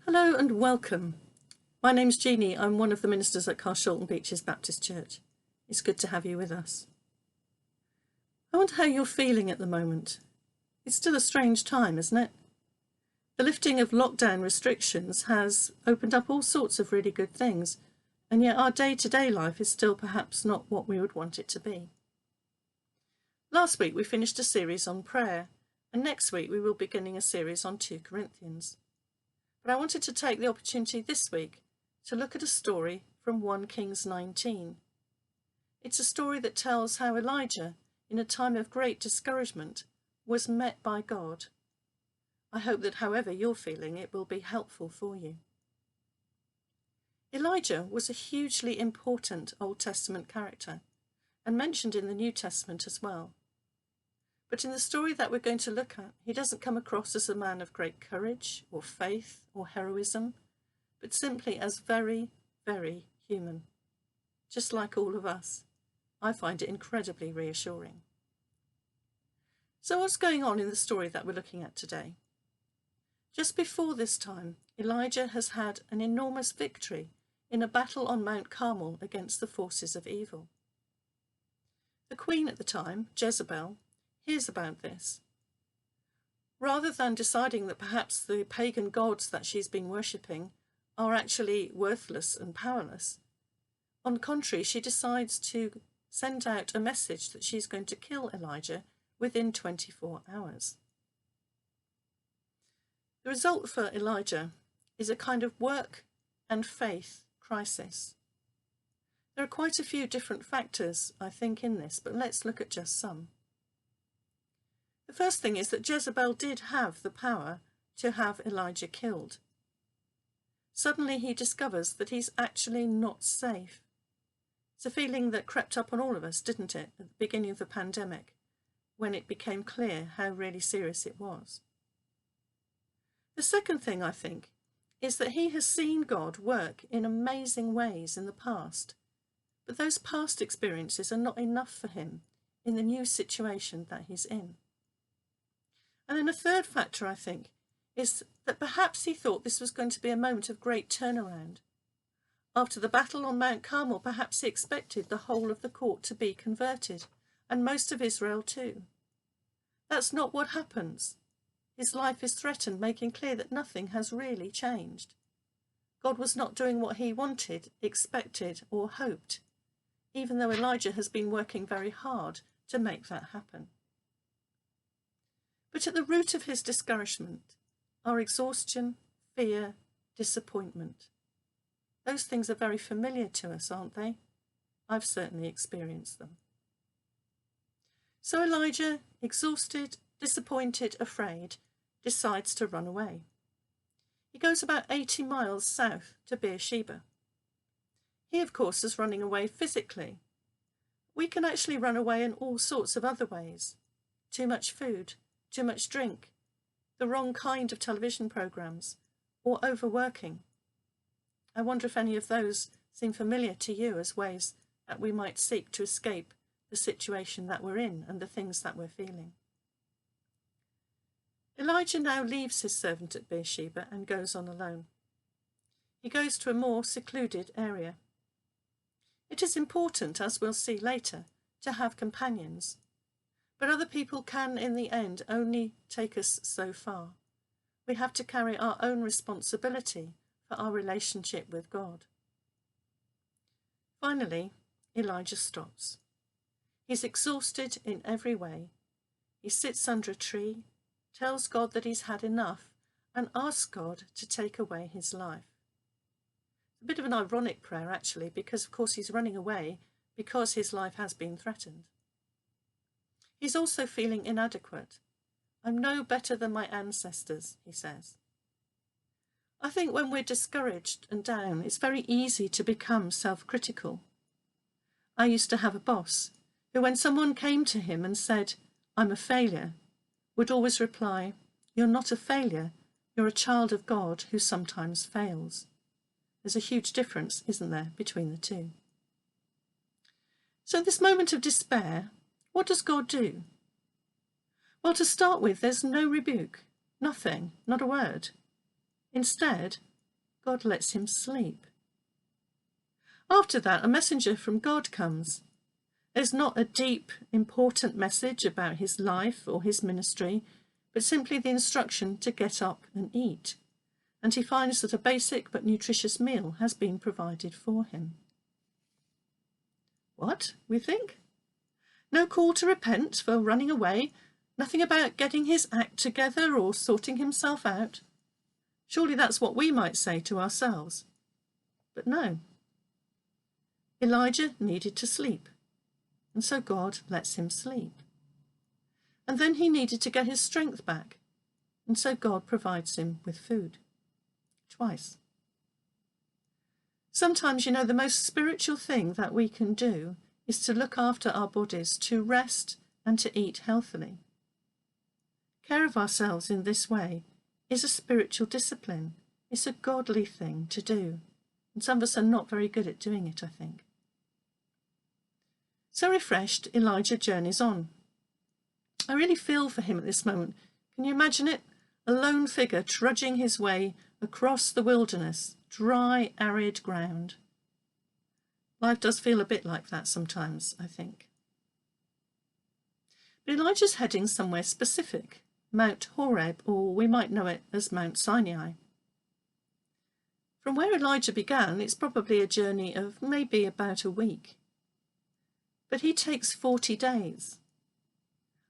Hello and welcome. My name's Jeannie. I'm one of the ministers at Carshalton Beeches Baptist Church. It's good to have you with us. I wonder how you're feeling at the moment. It's still a strange time, isn't it? The lifting of lockdown restrictions has opened up all sorts of really good things, and yet our day-to-day life is still perhaps not what we would want it to be. Last week we finished a series on prayer, and next week we will be beginning a series on 2 Corinthians. But I wanted to take the opportunity this week to look at a story from 1 Kings 19. It's a story that tells how Elijah, in a time of great discouragement, was met by God. I hope that however you're feeling, it will be helpful for you. Elijah was a hugely important Old Testament character and mentioned in the New Testament as well. But in the story that we're going to look at, he doesn't come across as a man of great courage or faith or heroism, but simply as very, very human. Just like all of us, I find it incredibly reassuring. So what's going on in the story that we're looking at today? Just before this time, Elijah has had an enormous victory in a battle on Mount Carmel against the forces of evil. The queen at the time, Jezebel, hears about this. Rather than deciding that perhaps the pagan gods that she's been worshipping are actually worthless and powerless, on the contrary, she decides to send out a message that she's going to kill Elijah within 24 hours. The result for Elijah is a kind of work and faith crisis. There are quite a few different factors, I think, in this, but let's look at just some. The first thing is that Jezebel did have the power to have Elijah killed. Suddenly he discovers that he's actually not safe. It's a feeling that crept up on all of us, didn't it, at the beginning of the pandemic, when it became clear how really serious it was. The second thing, I think, is that he has seen God work in amazing ways in the past, but those past experiences are not enough for him in the new situation that he's in. And then a third factor, I think, is that perhaps he thought this was going to be a moment of great turnaround. After the battle on Mount Carmel, perhaps he expected the whole of the court to be converted, and most of Israel too. That's not what happens. His life is threatened, making clear that nothing has really changed. God was not doing what he wanted, expected, or hoped, even though Elijah has been working very hard to make that happen. But at the root of his discouragement are exhaustion, fear, disappointment. Those things are very familiar to us, aren't they? I've certainly experienced them. So Elijah, exhausted, disappointed, afraid, decides to run away. He goes about 80 miles south to Beersheba. He, of course, is running away physically. We can actually run away in all sorts of other ways. Too much food, too much drink, the wrong kind of television programs, or overworking. I wonder if any of those seem familiar to you as ways that we might seek to escape the situation that we're in and the things that we're feeling. Elijah now leaves his servant at Beersheba and goes on alone. He goes to a more secluded area. It is important, as we'll see later, to have companions, but other people can, in the end, only take us so far. We have to carry our own responsibility for our relationship with God. Finally, Elijah stops. He's exhausted in every way. He sits under a tree, tells God that he's had enough, and asks God to take away his life. It's a bit of an ironic prayer, actually, because of course he's running away because his life has been threatened. He's also feeling inadequate. I'm no better than my ancestors, he says. I think when we're discouraged and down, it's very easy to become self-critical. I used to have a boss who, when someone came to him and said, "I'm a failure," would always reply, "You're not a failure, you're a child of God who sometimes fails." There's a huge difference, isn't there, between the two? So this moment of despair, what does God do? Well, to start with, there's no rebuke, nothing, not a word. Instead, God lets him sleep. After that, a messenger from God comes. There's not a deep, important message about his life or his ministry, but simply the instruction to get up and eat. And he finds that a basic but nutritious meal has been provided for him. What, we think? No call to repent for running away, nothing about getting his act together or sorting himself out. Surely that's what we might say to ourselves. But no. Elijah needed to sleep, and so God lets him sleep. And then he needed to get his strength back, and so God provides him with food. Twice. Sometimes, the most spiritual thing that we can do is to look after our bodies, to rest and to eat healthily. Care of ourselves in this way is a spiritual discipline. It's a godly thing to do. And some of us are not very good at doing it, I think. So refreshed, Elijah journeys on. I really feel for him at this moment. Can you imagine it? A lone figure trudging his way across the wilderness, dry, arid ground. Life does feel a bit like that sometimes, I think. But Elijah's heading somewhere specific, Mount Horeb, or we might know it as Mount Sinai. From where Elijah began, it's probably a journey of maybe about a week. But he takes 40 days.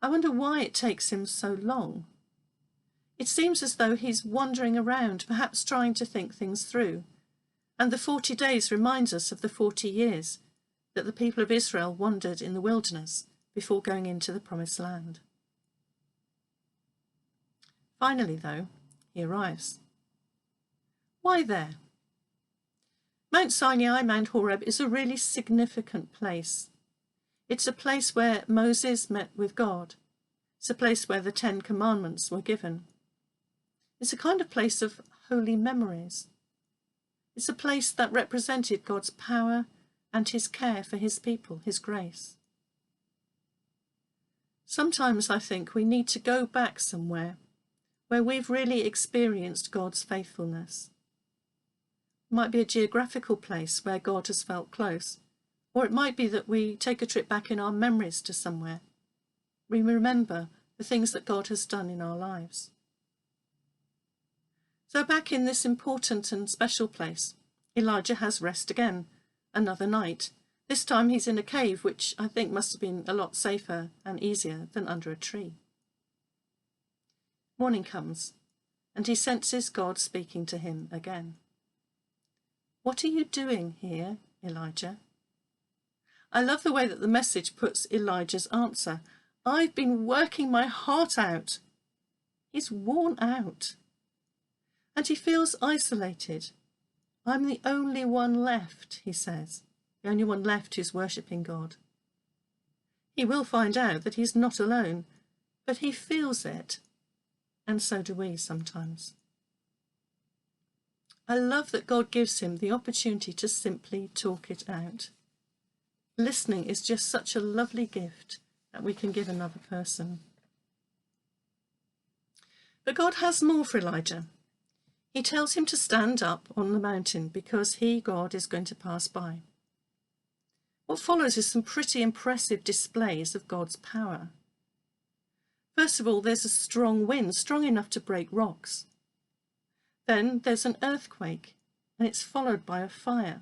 I wonder why it takes him so long. It seems as though he's wandering around, perhaps trying to think things through. And the 40 days reminds us of the 40 years that the people of Israel wandered in the wilderness before going into the promised land. Finally, though, he arrives. Why there? Mount Sinai, Mount Horeb, is a really significant place. It's a place where Moses met with God. It's a place where the 10 Commandments were given. It's a kind of place of holy memories. It's a place that represented God's power and his care for his people, his grace. Sometimes I think we need to go back somewhere where we've really experienced God's faithfulness. It might be a geographical place where God has felt close, or it might be that we take a trip back in our memories to somewhere. We remember the things that God has done in our lives. So back in this important and special place, Elijah has rest again, another night. This time he's in a cave, which I think must have been a lot safer and easier than under a tree. Morning comes, and he senses God speaking to him again. What are you doing here, Elijah? I love the way that the message puts Elijah's answer. I've been working my heart out. He's worn out. And he feels isolated. I'm the only one left, he says. The only one left who's worshipping God. He will find out that he's not alone, but he feels it. And so do we sometimes. I love that God gives him the opportunity to simply talk it out. Listening is just such a lovely gift that we can give another person. But God has more for Elijah. He tells him to stand up on the mountain because he, God, is going to pass by. What follows is some pretty impressive displays of God's power. First of all, there's a strong wind, strong enough to break rocks. Then there's an earthquake, and it's followed by a fire.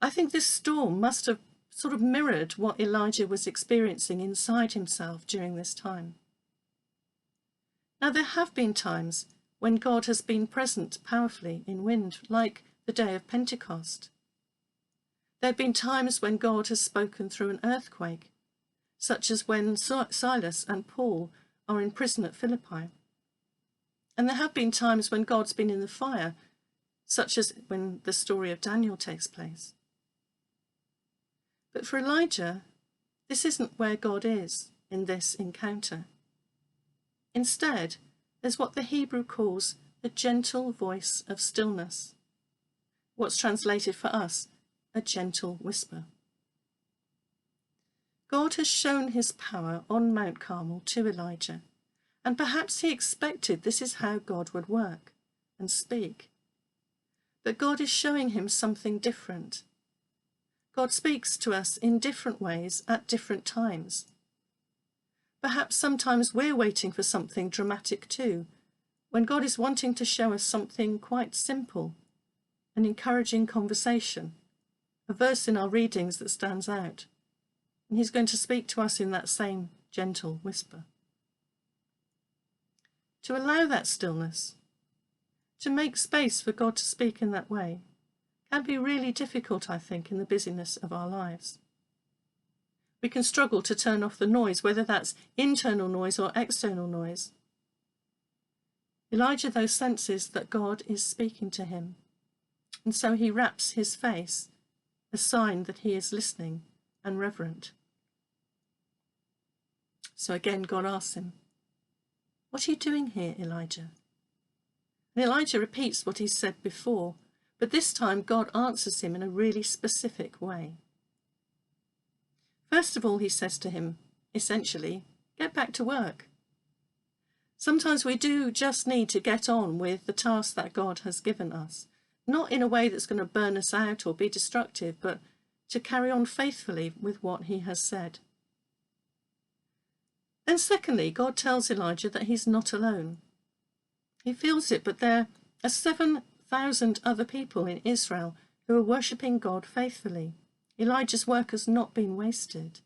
I think this storm must have sort of mirrored what Elijah was experiencing inside himself during this time. Now, there have been times when God has been present powerfully in wind, like the day of Pentecost. There have been times when God has spoken through an earthquake, such as when Silas and Paul are in prison at Philippi. And there have been times when God's been in the fire, such as when the story of Daniel takes place. But for Elijah, this isn't where God is in this encounter. Instead, there's what the Hebrew calls a gentle voice of stillness. What's translated for us, a gentle whisper. God has shown his power on Mount Carmel to Elijah, and perhaps he expected this is how God would work and speak. but God is showing him something different. God speaks to us in different ways at different times. Perhaps sometimes we're waiting for something dramatic too, when God is wanting to show us something quite simple, an encouraging conversation, a verse in our readings that stands out, and he's going to speak to us in that same gentle whisper. To allow that stillness, to make space for God to speak in that way, can be really difficult, I think, in the busyness of our lives. We can struggle to turn off the noise, whether that's internal noise or external noise. Elijah, though, senses that God is speaking to him, and so he wraps his face, a sign that he is listening and reverent. So again, God asks him, "What are you doing here, Elijah?" And Elijah repeats what he said before, but this time God answers him in a really specific way. First of all, he says to him, essentially, get back to work. Sometimes we do just need to get on with the task that God has given us, not in a way that's going to burn us out or be destructive, but to carry on faithfully with what he has said. And secondly, God tells Elijah that he's not alone. He feels it, but there are 7,000 other people in Israel who are worshipping God faithfully. Elijah's work has not been wasted.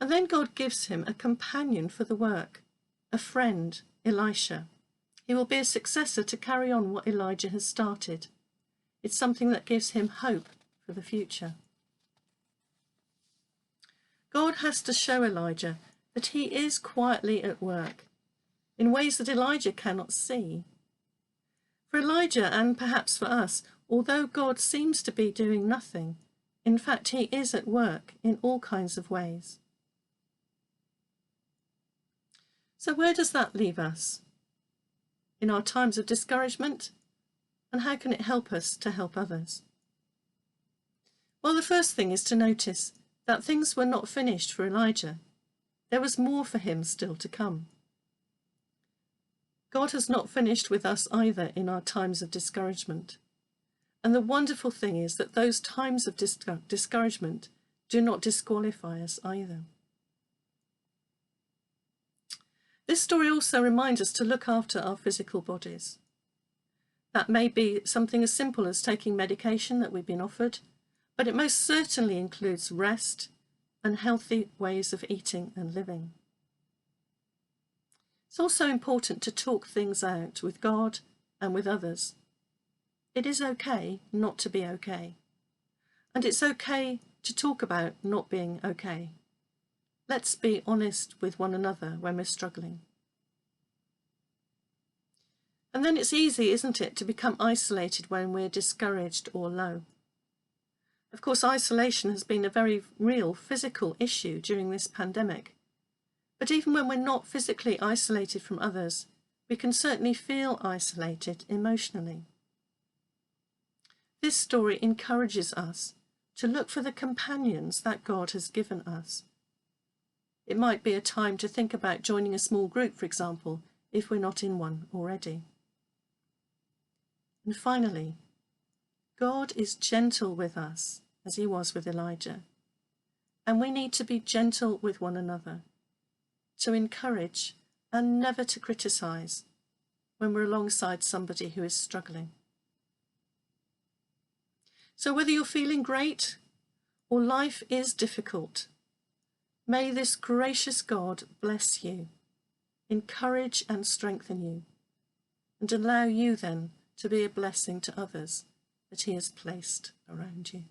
And then God gives him a companion for the work, a friend, Elisha. He will be a successor to carry on what Elijah has started. It's something that gives him hope for the future. God has to show Elijah that he is quietly at work in ways that Elijah cannot see. For Elijah, and perhaps for us, although God seems to be doing nothing, in fact he is at work in all kinds of ways. So where does that leave us? In our times of discouragement? And how can it help us to help others? Well, the first thing is to notice that things were not finished for Elijah. There was more for him still to come. God has not finished with us either in our times of discouragement. And the wonderful thing is that those times of discouragement do not disqualify us either. This story also reminds us to look after our physical bodies. That may be something as simple as taking medication that we've been offered, but it most certainly includes rest and healthy ways of eating and living. It's also important to talk things out with God and with others. It is okay not to be okay. And it's okay to talk about not being okay. Let's be honest with one another when we're struggling. And then it's easy, isn't it, to become isolated when we're discouraged or low. Of course, isolation has been a very real physical issue during this pandemic. But even when we're not physically isolated from others, we can certainly feel isolated emotionally. This story encourages us to look for the companions that God has given us. It might be a time to think about joining a small group, for example, if we're not in one already. And finally, God is gentle with us, as he was with Elijah. And we need to be gentle with one another, to encourage and never to criticize when we're alongside somebody who is struggling. So whether you're feeling great or life is difficult, may this gracious God bless you, encourage and strengthen you, and allow you then to be a blessing to others that he has placed around you.